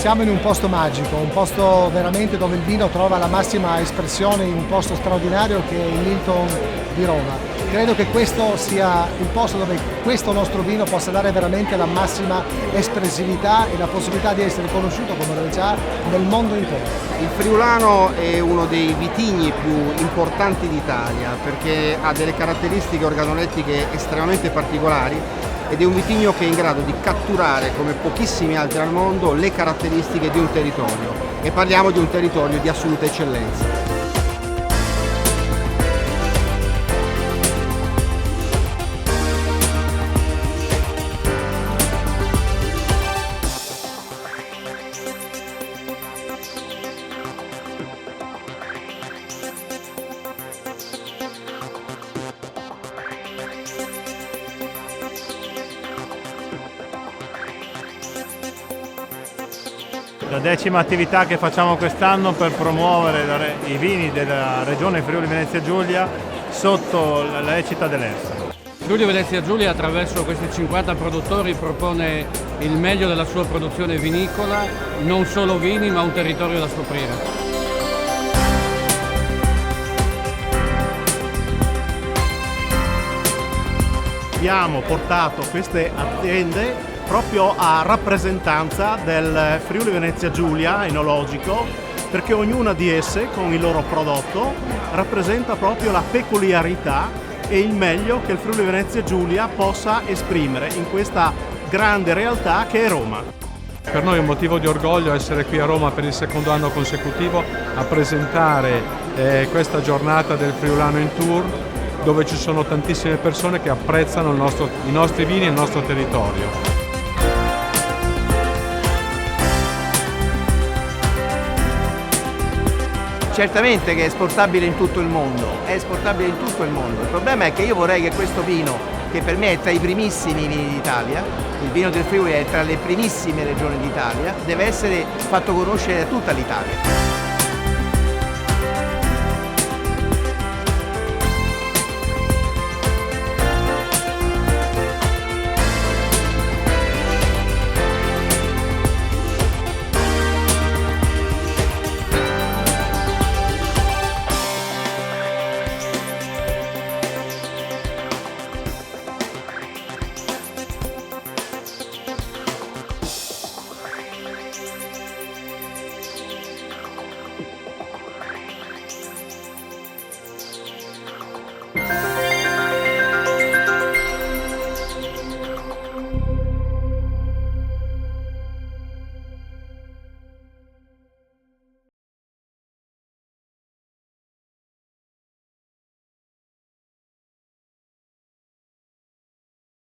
Siamo in un posto magico, un posto veramente dove il vino trova la massima espressione in un posto straordinario che è il Hilton di Roma. Credo che questo sia il posto dove questo nostro vino possa dare veramente la massima espressività e la possibilità di essere conosciuto come lo è già nel mondo intero. Il Friulano è uno dei vitigni più importanti d'Italia perché ha delle caratteristiche organolettiche estremamente particolari ed è un vitigno che è in grado di catturare, come pochissimi altri al mondo, le caratteristiche di un territorio, e parliamo di un territorio di assoluta eccellenza. La 10ª attività che facciamo quest'anno per promuovere i vini della regione Friuli Venezia Giulia sotto l'egida dell'EFSA. Friuli Venezia Giulia attraverso questi 50 produttori propone il meglio della sua produzione vinicola, non solo vini ma un territorio da scoprire. Abbiamo portato queste aziende proprio a rappresentanza del Friuli Venezia Giulia enologico, perché ognuna di esse con il loro prodotto rappresenta proprio la peculiarità e il meglio che il Friuli Venezia Giulia possa esprimere in questa grande realtà che è Roma. Per noi è un motivo di orgoglio essere qui a Roma per il secondo anno consecutivo a presentare questa giornata del Friulano in Tour, dove ci sono tantissime persone che apprezzano i nostri vini e il nostro territorio. Certamente che è esportabile in tutto il mondo, Il problema è che io vorrei che questo vino, che per me è tra i primissimi vini d'Italia, il vino del Friuli è tra le primissime regioni d'Italia, deve essere fatto conoscere da tutta l'Italia.